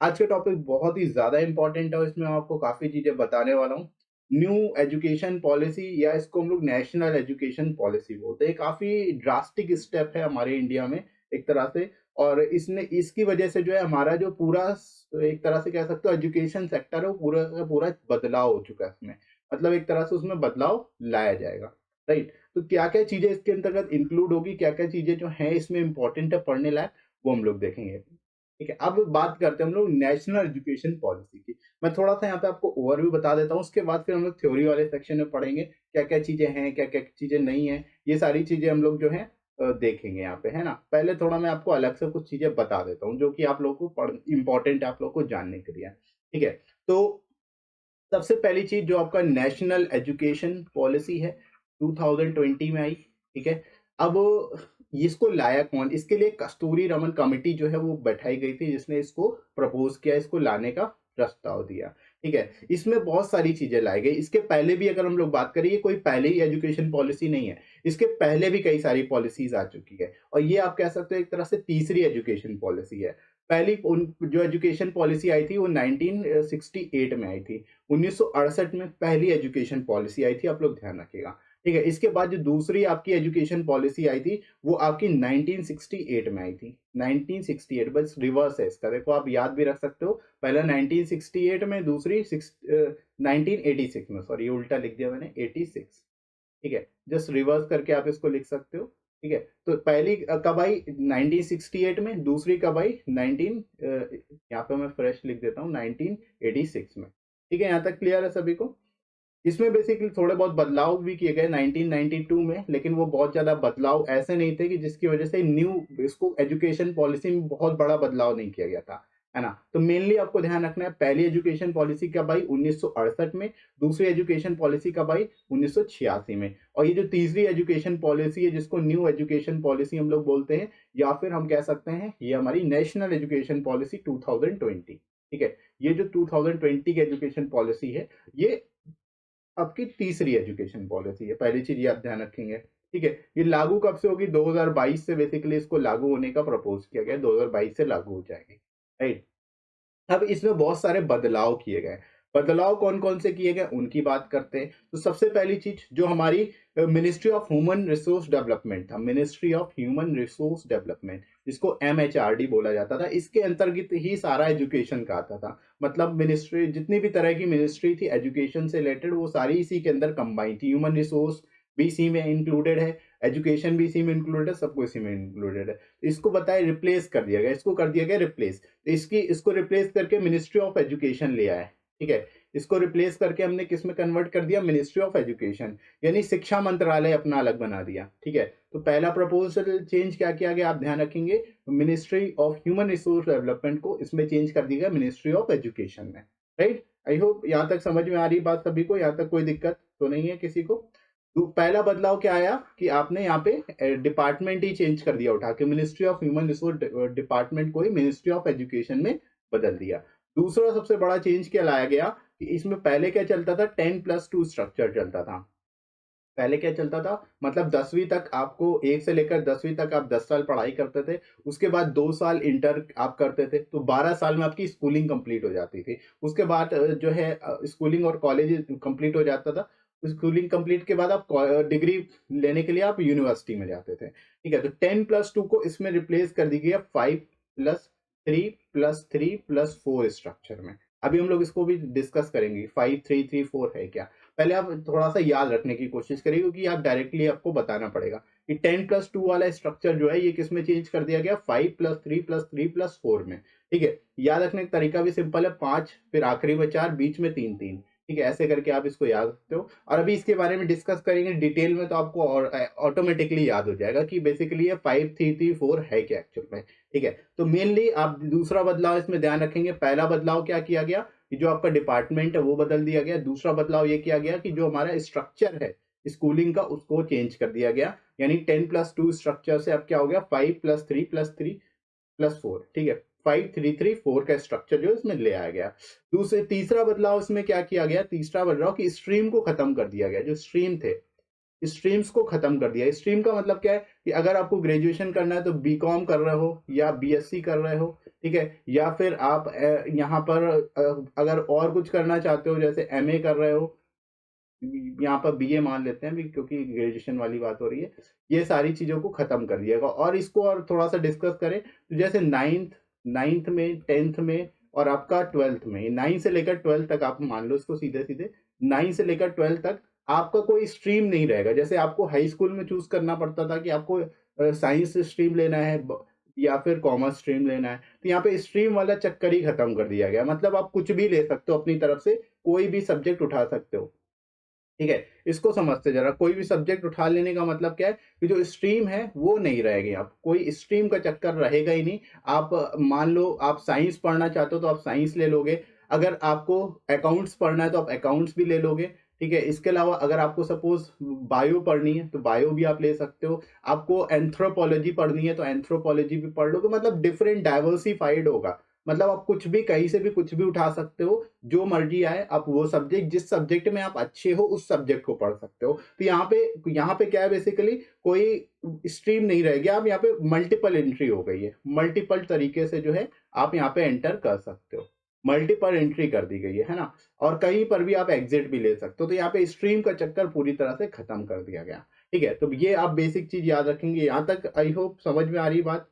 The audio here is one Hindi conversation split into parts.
आज का टॉपिक बहुत ही ज़्यादा इम्पोर्टेंट है और इसमें मैं आपको काफ़ी चीज़ें बताने वाला हूँ। न्यू एजुकेशन पॉलिसी या इसको हम लोग नेशनल एजुकेशन पॉलिसी बोलते हैं। काफ़ी ड्रास्टिक स्टेप है हमारे इंडिया में एक तरह से और इसने इसकी वजह से जो है हमारा जो पूरा एक तरह से कह सकते हो एजुकेशन सेक्टर है वो पूरा का पूरा बदलाव हो चुका है इसमें। मतलब एक तरह से उसमें बदलाव लाया जाएगा, राइट? तो क्या-क्या चीज़ें इसके अंतर्गत इंक्लूड होगी, क्या-क्या चीज़ें जो हैं इसमें इम्पोर्टेंट है पढ़ने लायक, वो हम लोग देखेंगे। ठीक है, अब बात करते हैं हम लोग नेशनल एजुकेशन पॉलिसी की। मैं थोड़ा-सा यहाँ पे आपको ओवरव्यू बता देता हूँ, उसके बाद फिर हम लोग थ्योरी वाले सेक्शन में पढ़ेंगे, क्या-क्या चीज़ें हैं, क्या-क्या चीज़ें नहीं हैं, ये सारी चीज़ें हम लोग जो हैं देखेंगे यहाँ पे, है ना? पहले थोड़ा मैं आपको अलग से कुछ चीज़ें बता देता हूँ, जो कि आप लोगों को पढ़ इम्पोर्टेंट है आप लोगों को जानने के लिए, ठीक है? तो सबसे पहली चीज़ जो आपका नेशनल एजुकेशन पॉलिसी है, 2020 में आई, ठीक है? अब इसको लाया कौन? इसके लिए कस्तूरी रमन कमिटी जो है वो बैठाई गई थी जिसने इसको प्रपोज़ किया, इसको लाने का प्रस्ताव दिया, ठीक है? इसमें बहुत सारी चीज़ें लाई गई। इसके पहले भी अगर हम लोग बात करें, ये कोई पहले ही एजुकेशन पॉलिसी नहीं है। इसके पहले भी कई सारी पॉलिसीज़ आ चुकी है और ये आप कह सकते हो एक तरह से तीसरी एजुकेशन पॉलिसी है। पहली उन जो एजुकेशन पॉलिसी आई थी वो 1968 में आई थी। 1968 में पहली एजुकेशन पॉलिसी आई थी, आप लोग ध्यान रखिएगा, ठीक है? इसके बाद जो दूसरी आपकी एजुकेशन पॉलिसी आई थी, वो आपकी 1968 में आई थी। 1968 बस रिवर्स है इसका, देखो आप याद भी रख सकते हो, पहला 1968 में, दूसरी 1986 में, सॉरी ये उल्टा लिख दिया मैंने, 86, ठीक है? जस्ट रिवर्स करके आप इसको लिख सकते हो, ठीक है? तो पहली कब आई? 1968 में, दूसरी कब आई? यहाँ पे मैं फ्रेश लिख देता हूँ 1986 में, ठीक है? यहाँ तक क्लियर है सभी को? इसमें बेसिकली थोड़े बहुत बदलाव भी किए गए 1992 में, लेकिन वो बहुत ज़्यादा बदलाव ऐसे नहीं थे कि जिसकी वजह से न्यू इसको एजुकेशन पॉलिसी में बहुत बड़ा बदलाव नहीं किया गया था, है ना? तो मेनली आपको ध्यान रखना है, पहली एजुकेशन पॉलिसी कब आई? 1968 में, दूसरी एजुकेशन पॉलिसी कब आई? 1986 में और ये जो तीसरी एजुकेशन पॉलिसी है जिसको न्यू एजुकेशन पॉलिसी हम लोग बोलते हैं या फिर हम कह सकते हैं ये हमारी नेशनल एजुकेशन पॉलिसी 2020, ठीक है? ये जो 2020 की एजुकेशन पॉलिसी है, ये आपकी तीसरी एजुकेशन पॉलिसी है, पहली चीज़ ये आप ध्यान रखेंगे, ठीक है? ये लागू कब से होगी? 2022 से बेसिकली इसको लागू होने का प्रपोज़ किया गया है, 2022 से लागू हो जाएगी, राइट? अब इसमें बहुत सारे बदलाव किए गए। बदलाव कौन-कौन से किए गए उनकी बात करते हैं। तो सबसे पहली चीज़ जो हमारी ministry of human resource development था, ministry of human resource development जिसको एमएचआरडी बोला जाता था, इसके अंतर्गत ही सारा एजुकेशन का आता था। मतलब मिनिस्ट्री जितनी भी तरह की मिनिस्ट्री थी एजुकेशन से रिलेटेड वो सारी इसी के अंदर कंबाइन थी। ह्यूमन रिसोर्स भी इसी में इंक्लूडेड है, एजुकेशन भी इसी में इंक्लूडेड है, सब कुछ इसी में इंक्लूडेड है। इसको बताए रिप्लेस कर दिया गया, इसको कर दिया गया रिप्लेस। इसको रिप्लेस करके मिनिस्ट्री ऑफ एजुकेशन ले आए, ठीक है? इसको रिप्लेस करके हमने किस में कन्वर्ट कर दिया? मिनिस्ट्री ऑफ एजुकेशन, यानी शिक्षा मंत्रालय अपना अलग बना दिया, ठीक है? तो पहला प्रपोज़ल चेंज क्या किया गया आप ध्यान रखेंगे, ministry of human resource development को इसमें चेंज कर दिया गया मिनिस्ट्री ऑफ एजुकेशन में, राइट? आई होप यहाँ तक समझ में आ रही बात सभी को, यहाँ तक कोई दिक्कत तो नहीं है किसी को? तो पहला बदलाव क्या आया कि आपने यहाँ पे डिपार्टमेंट ही चेंज कर दिया उठा के, ministry of human resource department को ही मिनिस्ट्री ऑफ एजुकेशन में बदल दिया। दूसरा सबसे बड़ा चेंज क्या लाया गया कि इसमें पहले क्या चलता था, 10+2 स्ट्रक्चर चलता था। पहले क्या चलता था, मतलब 10वीं तक आपको 1 से लेकर 10वीं तक आप 10 साल पढ़ाई करते थे, उसके बाद 2 साल इंटर आप करते थे, तो 12 साल में आपकी स्कूलिंग कंप्लीट हो जाती थी। उसके बाद जो है स्कूलिंग और कॉलेज कंप्लीट हो जाता था। स्कूलिंग कंप्लीट के बाद आप डिग्री लेने के लिए आप यूनिवर्सिटी में जाते थे, ठीक है? तो 10+2 को इसमें रिप्लेस कर दी गई है 5+3+3+4 स्ट्रक्चर में। अभी हम लोग इसको भी डिस्कस करेंगे, 5 3 3 4 है क्या? पहले आप थोड़ा-सा याद रखने की कोशिश करिए क्योंकि आप डायरेक्टली आपको बताना पड़ेगा कि 10+2 वाला स्ट्रक्चर जो है ये किसमें चेंज कर दिया गया? 5+3+3+4 में, ठीक है? याद रखने का तरीका भी सिंपल है, 5 फिर आखिरी में 4 बीच में 3 ठीक है? ऐसे करके आप इसको याद रखते हो और अभी इसके बारे में डिस्कस करेंगे डिटेल में तो आपको और ऑटोमेटिकली याद हो जाएगा कि बेसिकली ये 5 3 3 4 है क्या एक्चुअल में, ठीक है? तो मेनली आप दूसरा बदलाव इसमें ध्यान रखेंगे, पहला बदलाव क्या किया गया कि जो आपका डिपार्टमेंट है वो बदल दिया गया। दूसरा बदलाव ये किया गया कि जो हमारा स्ट्रक्चर है स्कूलिंग का उसको चेंज कर दिया गया। यानी 10+2 स्ट्रक्चर से अब क्या हो गया 5+3+3+4, ठीक है? 5 3 3 4 का स्ट्रक्चर जो है इसमें ले आया गया। दूसरे तीसरा बदलाव इसमें क्या किया गया? तीसरा बदलाव कि स्ट्रीम को खत्म कर दिया गया। जो स्ट्रीम थे स्ट्रीम्स को खत्म कर दिया। स्ट्रीम का मतलब क्या है कि अगर आपको ग्रेजुएशन करना है तो बीकॉम कर रहे हो या बीएससी कर रहे हो, ठीक है? या फिर आप यहाँ पर अगर और कुछ करना चाहते हो जैसे एमए कर रहे हो, यहाँ पर बीए मान लेते हैं अभी क्योंकि ग्रेजुएशन वाली बात हो रही है। ये सारी चीज़ों को खत्म कर दिया गया और इसको और थोड़ा-सा डिस्कस करें तो जैसे 9th में, 10th में और आपका 12th में, 9 से लेकर 12 तक आप मान लो इसको सीधे-सीधे, 9 से लेकर 12 तक आपका कोई स्ट्रीम नहीं रहेगा। जैसे आपको हाई स्कूल में चूज़ करना पड़ता था कि आपको साइंस स्ट्रीम लेना है या फिर कॉमर्स स्ट्रीम लेना है। तो यहाँ पे स्ट्रीम वाला चक्कर ही खत्म कर दिया गया। मतलब आप कुछ भी ले सकते हो अपनी तरफ से, कोई भी सब्जेक्ट उठा सकते हो। ठीक है? इसको समझते ज़रा, कोई भी सब्जेक्ट उठा लेने का मतलब क्या है कि जो स्ट्रीम है वो नहीं रहेगी अब, कोई स्ट्रीम का चक्कर रहेगा ही नहीं। आप मान लो आप साइंस पढ़ना चाहते हो तो आप साइंस ले लोगे, अगर आपको अकाउंट्स पढ़ना है तो आप अकाउंट्स भी ले लोगे, ठीक है? इसके अलावा अगर आपको सपोज़ बायो पढ़नी है तो बायो भी आप ले सकते हो, आपको एंथ्रोपोलॉजी पढ़नी है तो एंथ्रोपोलॉजी भी पढ़ लो, तो मतलब डिफरेंट डाइवर्सिफ़ाइड होगा। मतलब आप कुछ भी कहीं से भी कुछ भी उठा सकते हो, जो मर्ज़ी आए आप वो सब्जेक्ट जिस सब्जेक्ट में आप अच्छे हो उस सब्जेक्ट को पढ़ सकते हो। तो यहाँ पे क्या है बेसिकली कोई स्ट्रीम नहीं रहेगी, आप यहाँ पे मल्टीपल एंट्री हो गई है। मल्टीपल तरीके से जो है आप यहाँ पे एंटर कर सकते हो। मल्टीपल एंट्री कर दी गई है ना? और कहीं पर भी आप एग्ज़िट भी ले सकते हो। तो यहाँ पे स्ट्रीम का चक्कर पूरी तरह से खत्म कर दिया गया। ठीक है? तो ये आप बेसिक चीज़ याद रखेंगे। यहाँ तक आई होप समझ में आ रही बात?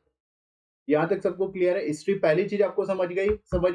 यहाँ तक सबको क्लियर है? हिस्ट्री पहली चीज़ आपको समझ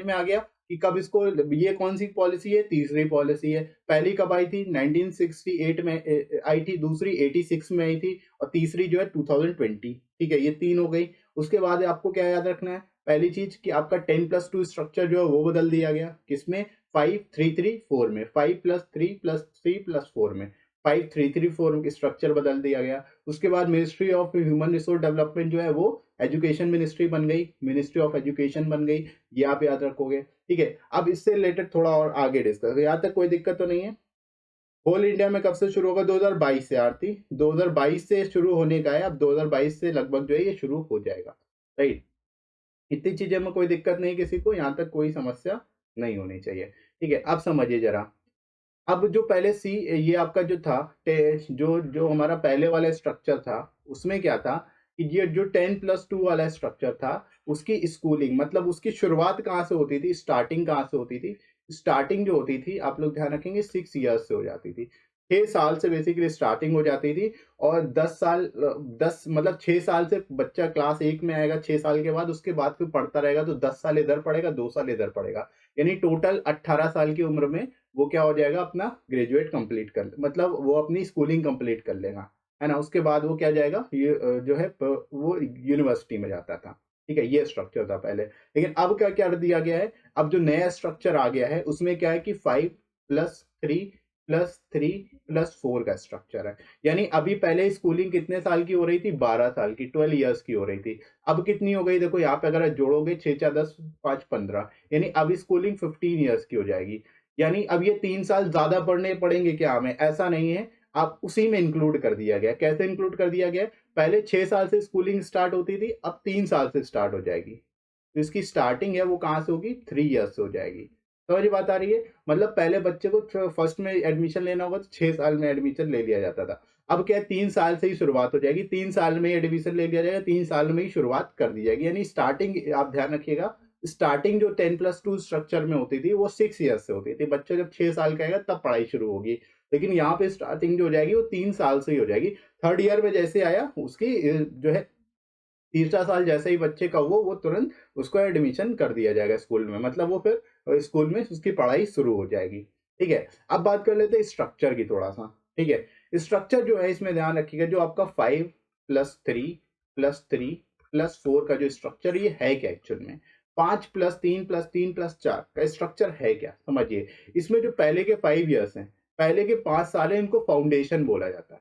में आ गया कि कब इसको ये कौन-सी पॉलिसी है? तीसरी पॉलिसी है। पहली कब आई थी? 1968 में आई थी, दूसरी 86 में आई थी और तीसरी जो है 2020, ठीक है? ये 3 हो गई। उसके बाद आपको क्या याद रखना है? पहली चीज़ कि आपका 10+2 स्ट्रक्चर जो है वो बदल दिया गया। किसमें? 5-3-3-4 में। 5+3+3+4 में। 5-3-3-4 में स्ट्रक्चर बदल दिया गया। उसके बाद ministry of human resource development जो है वो एजुकेशन मिनिस्ट्री बन गई, मिनिस्ट्री ऑफ एजुकेशन बन गई, ये आप याद रखोगे, ठीक है? अब इससे रिलेटेड थोड़ा और आगे डिस्कस, यहाँ तक कोई दिक्कत तो नहीं है? होल इंडिया में कब से शुरू होगा? 2022 से आरती, 2022 से शुरू होने का है, अब 2022 से लगभग जो है ये शुरू हो जाएगा, राइट? इतनी चीजें में कोई दिक्कत नहीं किसी को, यहाँ तक कोई समस्या नहीं होनी चाहिए, ठीक है? अब समझिए जरा, अब जो पहले ये आपका जो था जो जो हमारा पहले वाला स्ट्रक्चर था उसमें क्या था कि ये जो 10+2 वाला स्ट्रक्चर था उसकी स्कूलिंग मतलब उसकी शुरुआत कहाँ से होती थी, स्टार्टिंग कहाँ से होती थी? स्टार्टिंग जो होती थी आप लोग ध्यान रखेंगे 6 इयर्स से हो जाती थी। 6 साल से बेसिकली स्टार्टिंग हो जाती थी और 10 मतलब 6 साल से बच्चा क्लास 1 में आएगा, 6 साल के बाद उसके बाद फिर पढ़ता रहेगा तो 10 साल इधर पढ़ेगा, 2 साल इधर पढ़ेगा, यानी टोटल 18 साल की उम्र में वो क्या हो जाएगा, अपना ग्रेजुएट कंप्लीट कर मतलब वो अपनी स्कूलिंग कंप्लीट कर लेगा, है ना? उसके बाद वो क्या जाएगा, ये जो है वो यूनिवर्सिटी में जाता था, ठीक है? ये स्ट्रक्चर था पहले। लेकिन अब क्या क्या दिया गया है, अब जो नया स्ट्रक्चर आ गया है उसमें क्या है कि 5+3+3+4 का स्ट्रक्चर है। यानी अभी पहले स्कूलिंग कितने साल की हो रही थी, 12 साल की, 12 ईयर्स की हो रही थी। अब कितनी हो गई, देखो यहाँ पे अगर जोड़ोगे 6 4 10 5 15, यानी अब स्कूलिंग 15 ईयर्स की हो जाएगी। यानी अब ये 3 साल ज़्यादा पढ़ने पड़ेंगे क्या हमें? ऐसा नहीं है, अब उसी में इंक्लूड कर दिया गया है। कैसे इंक्लूड कर दिया गया है? पहले 6 साल से स्कूलिंग स्टार्ट होती थी, अब 3 साल से स्टार्ट हो जाएगी। तो इसकी स्टार्टिंग है वो कहाँ से होगी? 3 ईयर्स से हो जाएगी। समझ में बात आ रही है? मतलब पहले बच्चे को फर्स्ट में एडमिशन लेना होगा तो 6 साल में एडमिशन ले लिया जाता था। अब क्या है, 3 साल से ही शुरुआत हो जाएगी, 3 साल में ही एडमिशन ले लिया जाएगा, 3 साल में ही शुरुआत कर दी जाएगी। यानी स्टार्टिंग आप ध्यान रखिएगा, स्टार्टिंग जो 10+2 स्ट्रक्चर में होती थी वो 6 ईयर्स से होती थी। बच्चा जब 6 साल का आएगा तब पढ़ाई शुरू होगी। लेकिन यहाँ पे स्टार्टिंग जो हो जाएगी वो 3 साल से ही हो जाएगी। थर्ड ईयर में जैसे आया उसकी जो है तीसरा साल जैसे ही बच्चे का वो तुरंत उसको एडमिशन कर दिया जाएगा स्कूल में। मतलब वो फिर स्कूल में उसकी पढ़ाई शुरू हो जाएगी। ठीक है? अब बात कर लेते हैं स्ट्रक्चर की थोड़ा-सा। ठीक है? स्ट्रक्चर जो है इसमें ध्यान रखिएगा, जो आपका 5+3+3+4 का जो स्ट्रक्चर ये है क्या एक्चुअल में? 5+3+3+4 का स्ट्रक्चर है क्या? समझिए। इसमें जो पहले के 5 इयर्स हैं, पहले के 5 साल हैं, इनको फाउंडेशन बोला जाता है।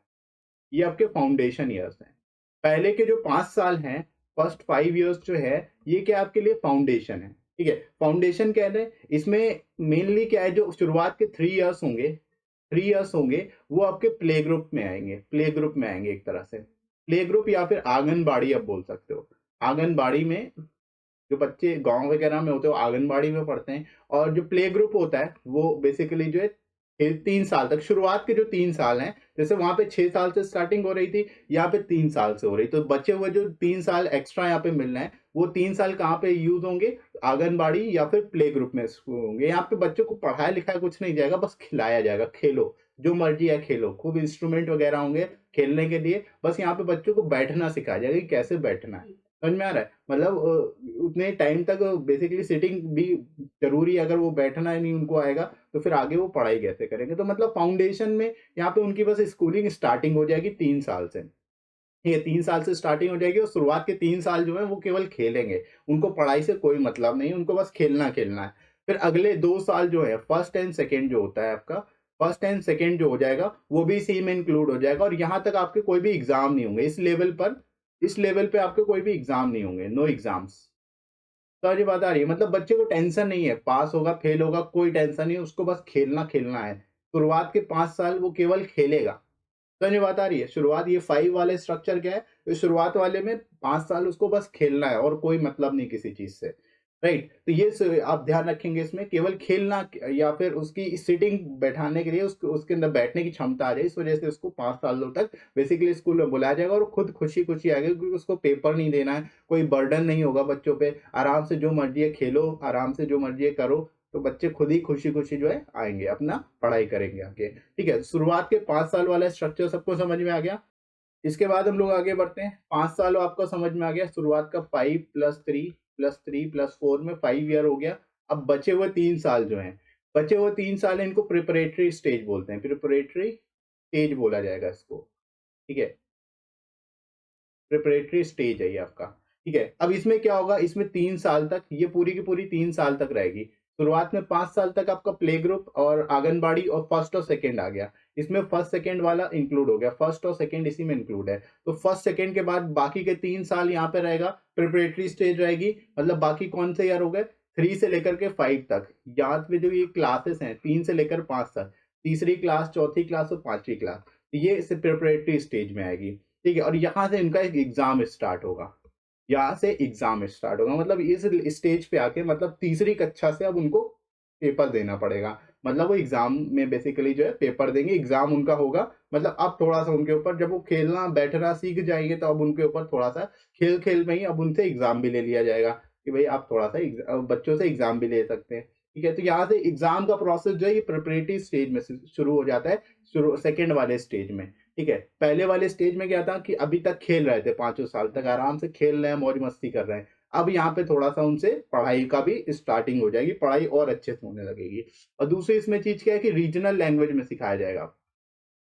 ये आपके फाउंडेशन ईयर्स हैं। पहले के जो 5 साल हैं, फर्स्ट 5 इयर्स जो है, ये क्या आपके लिए फाउंडेशन है, ठीक है? फाउंडेशन क्या है, इसमें मेनली क्या है, जो शुरुआत के 3 इयर्स होंगे, वो आपके प्ले ग्रुप में आएँगे एक तरह से। प्ले ग्रुप या फिर आंगनबाड़ी आप बोल सकते हो। आंगनबाड़ी में जो बच्चे गाँव वगैरह में होते हैं, वो आंगनबाड़ी में पढ़ते हैं और जो प्ले ग्रुप होता है, वो बेसिकली जो है 3 साल तक शुरुआत के जो 3 साल हैं, जैसे वहाँ पे 6 साल से स्टार्टिंग हो रही थी, यहाँ पे 3 साल से हो रही है। तो बचे हुए जो 3 साल एक्स्ट्रा यहाँ पे मिल रहे हैं, वो 3 साल कहाँ पे यूज़ होंगे? आंगनबाड़ी या फिर प्ले ग्रुप में होंगे। यहाँ पे बच्चों को पढ़ाया-लिखाया कुछ नहीं जाएगा, बस खिलाया जाएगा, खेलो, जो मर्ज़ी है खेलो। खूब इंस्ट्रूमेंट वगैरह होंगे खेलने के लिए, बस यहाँ पे बच्चों को बैठना सिखाया जाएगा कि कैसे बैठना है। समझ में आ रहा है? मतलब उतने टाइम तक बेसिकली सिटिंग भी ज़रूरी है, अगर वो बैठना ही नहीं उनको आएगा, तो फिर आगे वो पढ़ाई कैसे करेंगे? तो मतलब फाउंडेशन में यहाँ पे उनकी बस स्कूलिंग स्टार्टिंग हो जाएगी 3 साल से। ठीक है, 3 साल से स्टार्टिंग हो जाएगी और शुरुआत के 3 साल जो है वो केवल खेलेंगे। उनको पढ़ाई से कोई मतलब नहीं है, उनको बस खेलना-खेलना है। फिर अगले 2 साल जो है फर्स्ट एंड सेकंड जो होता है आपका, फर्स्ट एंड सेकंड जो हो जाएगा, वो भी इसी में इंक्लूड हो जाएगा और यहाँ तक आपके कोई भी एग्ज़ाम नहीं होंगे। इस लेवल पे आपके कोई भी एग्ज़ाम नहीं होंगे, नो एग्ज़ाम्स। सारी बात आ रही है मतलब बच्चे को टेंशन नहीं है, पास होगा, फेल होगा, कोई टेंशन नहीं है, उसको बस खेलना-खेलना है। शुरुआत के 5 साल वो केवल खेलेगा। समझ में बात आ रही है? शुरुआत ये 5 वाले स्ट्रक्चर क्या है? तो शुरुआत वाले में 5 साल उसको बस खेलना है और कोई मतलब नहीं किसी चीज़ से, राइट? तो ये आप ध्यान रखेंगे इसमें केवल खेलना या फिर उसकी सिटिंग बैठाने के लिए उसके अंदर बैठने की क्षमता आ जाए, इस वजह से उसको 5 सालों तक बेसिकली स्कूल में बुलाया जाएगा और खुद खुशी-खुशी आएगा क्योंकि उसको पेपर नहीं देना है, कोई बर्डन नहीं होगा बच्चों पे, आराम से जो मर्ज़ी है खेलो, आराम से जो मर्ज़ी है करो, तो बच्चे खुद ही खुशी-खुशी जो है आएँगे, अपना पढ़ाई करेंगे आगे। ठीक है, शुरुआत के 5 साल वाला स्ट्रक्चर सबको समझ में आ गया? इसके बाद हम लोग आगे बढ़ते हैं। 5 साल आपको समझ में आ गया, शुरुआत का 5 + 3 + 3 + 4 में 5 ईयर हो गया। अब बचे हुए 3 साल जो हैं, बचे हुए 3 साल इनको प्रिपरेटरी स्टेज बोलते हैं, प्रिपरेटरी स्टेज बोला जाएगा इसको, ठीक है? प्रिपरेटरी स्टेज है ये आपका, ठीक है? अब इसमें क्या होगा, इसमें 3 साल तक ये पूरी की पूरी 3 साल तक रहेगी। शुरुआत में 5 साल तक आपका प्ले ग्रुप और आंगनबाड़ी और फर्स्ट और सेकंड आ गया। इसमें फर्स्ट सेकंड वाला इंक्लूड हो गया, फर्स्ट और सेकंड इसी में इंक्लूड है। तो फर्स्ट सेकंड के बाद बाकी के 3 साल यहाँ पे रहेगा, प्रिपरेटरी स्टेज रहेगी, मतलब बाकी कौन से ईयर हो गए? 3 से लेकर के 5 तक। यहाँ पे जो ये क्लासेस हैं 3 से लेकर 5 तक, तीसरी क्लास, चौथी क्लास और 5वीं क्लास, ये इस प्रिपरेटरी स्टेज में आएगी। ठीक है? और यहाँ से इनका एक एग्ज़ाम स्टार्ट होगा। यहाँ से एग्ज़ाम स्टार्ट होगा मतलब इस स्टेज पे आके मतलब तीसरी कक्षा से अब उनको पेपर देना पड़ेगा। मतलब वो एग्ज़ाम में बेसिकली जो है पेपर देंगे, एग्ज़ाम उनका होगा। मतलब अब थोड़ा-सा उनके ऊपर जब वो खेलना, बैठना सीख जाएँगे तो अब उनके ऊपर थोड़ा-सा खेल-खेल में ही अब उनसे एग्ज़ाम भी ले लिया जाएगा कि भई आप थोड़ा-सा बच्चों से एग्ज़ाम भी ले सकते हैं। ठीक है? तो यहाँ से एग्ज़ाम का प्रोसेस जो है ये प्रिपरेटरी स्टेज में से शुरू हो जाता है, सेकंड वाले स्टेज में। ठीक है? पहले वाले स्टेज में क्या था कि अभी तक खेल रहे थे पाँचों साल तक आराम से खेल रहे हैं, मौज-मस्ती कर रहे हैं। अब यहाँ पे थोड़ा-सा उनसे पढ़ाई का भी स्टार्टिंग हो जाएगी, पढ़ाई और अच्छे से होने लगेगी। और दूसरी इसमें चीज़ क्या है कि रीजनल लैंग्वेज में सिखाया जाएगा।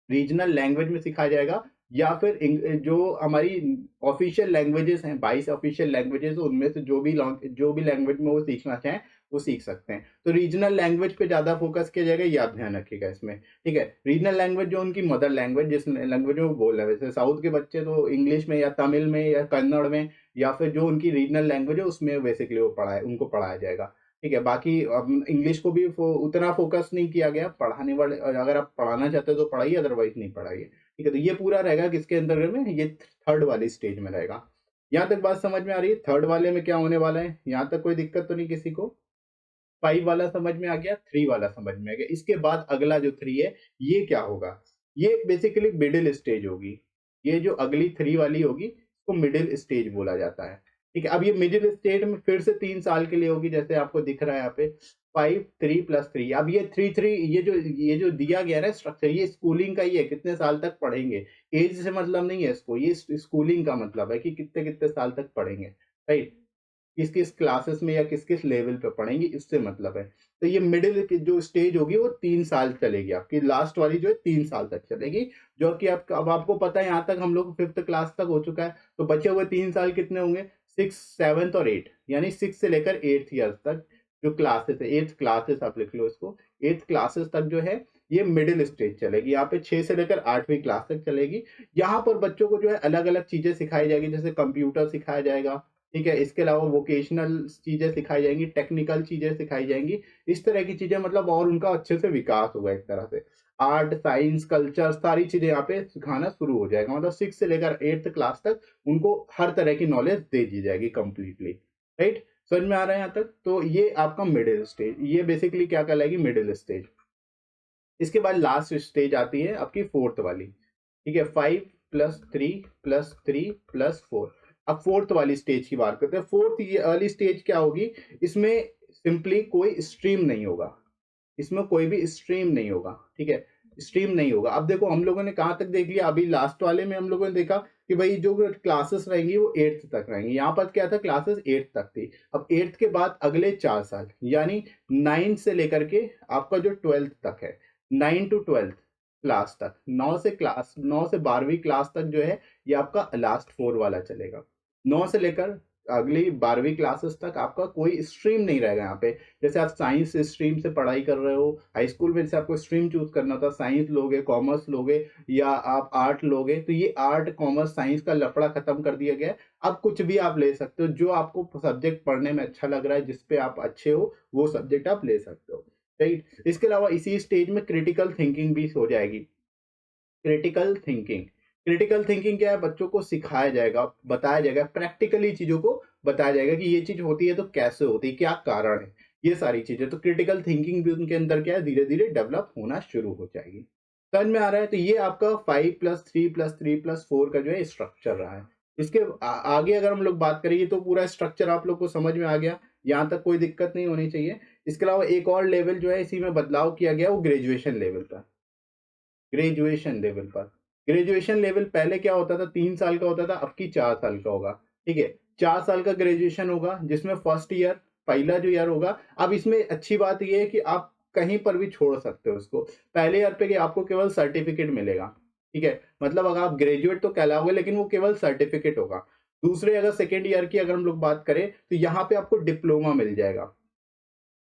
रीजनल लैंग्वेज में सिखाया जाएगा या फिर जो हमारी ऑफिशियल लैंग्वेजेस हैं 22 ऑफिशियल लैंग्वेजेस उनमें से जो भी लैंग्वेज में वो सीखना चाहें वो सीख सकते हैं। तो रीजनल लैंग्वेज पे ज़्यादा फोकस किया जाएगा ये आप ध्यान रखिएगा इसमें, ठीक है? रीजनल लैंग्वेज जो उनकी मदर लैंग्वेज जिस लैंग्वेज में वो बोल रहे हैं वैसे साउथ के बच्चे तो इंग्लिश में या तमिल में या कन्नड़ में या फिर जो उनकी रीजनल लैंग्वेज है उसमें बेसिकली उनको पढ़ाया जाएगा। ठीक है, बाकी इंग्लिश को भी उतना फ़ोकस नहीं किया गया, पढ़ाने वाले अगर आप पढ़ाना चाहते हो तो पढ़ाइए, अदरवाइज़ नहीं पढ़ाइए। ठीक है, तो ये पूरा रहेगा किसके अंदर में, ये थर्ड वाली स्टेज में रहेगा। यहाँ तक बात समझ में आ रही है? थर्ड वाले में क्या होने वाला है? यहाँ तक कोई दिक्कत तो नहीं किसी को? 5 वाला समझ में आ गया, 3 वाला समझ में आ गया। इसके बाद अगला जो 3 है, ये क्या होगा? ये बेसिकली मिडल स्टेज होगी। ये जो अगली 3 वाली होगी, इसको मिडल स्टेज बोला जाता है। ठीक है, अब ये मिडल स्टेज में फिर से 3 साल के लिए होगी, जैसे आपको दिख रहा है यहाँ पे 5, 3 + 3 अब ये 3 ये जो दिया गया है ना स्ट्रक्चर, ये स्कूलिंग का ही है, कितने साल तक पढ़ेंगे। ऐज से मतलब नहीं है इसको, ये स्कूलिंग का मतलब है कि कितने-कितने साल तक पढ़ेंगे, राइट? किस-किस क्लासेस में या किस-किस लेवल पे पढ़ेंगे इससे मतलब है। तो ये मिडल की जो स्टेज होगी वो 3 साल चलेगी आपकी लास्ट वाली जो है 3 साल तक चलेगी, जो कि आप अब आपको पता है यहाँ तक हम लोग 5th क्लास तक हो चुका है, तो बचे हुए 3 साल कितने होंगे 6, 7th और 8 यानी 6 से लेकर 8th ईयर तक जो क्लासेस है 8th क्लासेस आप लिख लो इसको, 8th क्लासेस तक जो है ये मिडल स्टेज चलेगी। यहाँ पे 6 से लेकर 8वीं क्लास तक चलेगी। यहाँ पर बच्चों को जो है अलग-अलग चीज़ें सिखाई जाएगी जैसे कंप्यूटर सिखाया जाएगा, ठीक है? इसके अलावा वोकेशनल चीज़ें सिखाई जाएँगी, टेक्निकल चीज़ें सिखाई जाएँगी। इस तरह की चीज़ें मतलब और उनका अच्छे से विकास होगा एक तरह से। आर्ट, साइंस, कल्चर सारी चीज़ें यहाँ पे सिखाना शुरू हो जाएगा। मतलब 6 से लेकर 8th क्लास तक उनको हर तरह की नॉलेज दे दी जाएगी कंप्लीटली, राइट? समझ में आ रहा है यहाँ तक? तो ये आपका मिडल स्टेज, ये बेसिकली क्या कहलाएगी मिडल स्टेज। इसके बाद लास्ट स्टेज आती है आपकी फोर्थ वाली, ठीक है, 5+3+3+4। अब फोर्थ वाली स्टेज की बात करते हैं। फोर्थ ये अर्ली स्टेज क्या होगी, इसमें सिंपली कोई स्ट्रीम नहीं होगा, इसमें कोई भी स्ट्रीम नहीं होगा, ठीक है, स्ट्रीम नहीं होगा। अब देखो हम लोगों ने कहाँ तक देख लिया, अभी लास्ट वाले में हम लोगों ने देखा कि भाई जो क्लासेस रहेंगी वो 8th तक रहेंगी। यहाँ पर क्या था, क्लासेस 8th तक थी। अब 8th के बाद अगले 4 साल यानी 9 से लेकर के आपका जो 12th तक है, 9 to 12th क्लास तक, 9 से 12वीं क्लास तक जो है ये आपका लास्ट 4 वाला चलेगा। 9 से लेकर अगली 12वीं क्लासेस तक आपका कोई स्ट्रीम नहीं रहेगा यहाँ पे। जैसे आप साइंस स्ट्रीम से पढ़ाई कर रहे हो, हाई स्कूल में जैसे आपको स्ट्रीम चूज करना था, साइंस लोगे, कॉमर्स लोगे या आप आर्ट लोगे, तो ये आर्ट कॉमर्स साइंस का लफड़ा खत्म कर दिया गया है। अब कुछ भी आप ले सकते हो, जो आपको सब्जेक्ट पढ़ने में अच्छा लग रहा है, जिसपे आप अच्छे हो, वो सब्जेक्ट आप ले सकते हो, राइट। इसके अलावा इसी स्टेज में क्रिटिकल थिंकिंग भी हो जाएगी। क्रिटिकल थिंकिंग, क्रिटिकल थिंकिंग क्या है, बच्चों को सिखाया जाएगा, बताया जाएगा, प्रैक्टिकली चीजों को बताया जाएगा कि ये चीज होती है तो कैसे होती है, क्या कारण है, ये सारी चीजें। तो क्रिटिकल थिंकिंग भी उनके अंदर क्या है, धीरे धीरे डेवलप होना शुरू हो जाएगी। समझ में आ रहा है। तो ये आपका 5+3+3+4 का जो है स्ट्रक्चर रहा है। इसके आगे अगर हम लोग बात करेंगे तो पूरा स्ट्रक्चर आप लोग को समझ में आ गया, यहाँ तक कोई दिक्कत नहीं होनी चाहिए। इसके अलावा एक और लेवल जो है इसी में बदलाव किया गया, वो ग्रेजुएशन लेवल का। ग्रेजुएशन लेवल पर, ग्रेजुएशन लेवल पहले क्या होता था, 3 साल का होता था, अब की 4 साल का होगा, ठीक है। 4 साल का ग्रेजुएशन होगा, जिसमें फर्स्ट ईयर, पहला जो ईयर होगा। अब इसमें अच्छी बात यह है कि आप कहीं पर भी छोड़ सकते हो उसको। पहले ईयर पे आपको केवल सर्टिफिकेट मिलेगा, ठीक है, मतलब अगर आप ग्रेजुएट तो कहलाओगे, लेकिन वो केवल सर्टिफिकेट होगा। दूसरे अगर सेकेंड ईयर की अगर हम लोग बात करें तो यहाँ पे आपको डिप्लोमा मिल जाएगा।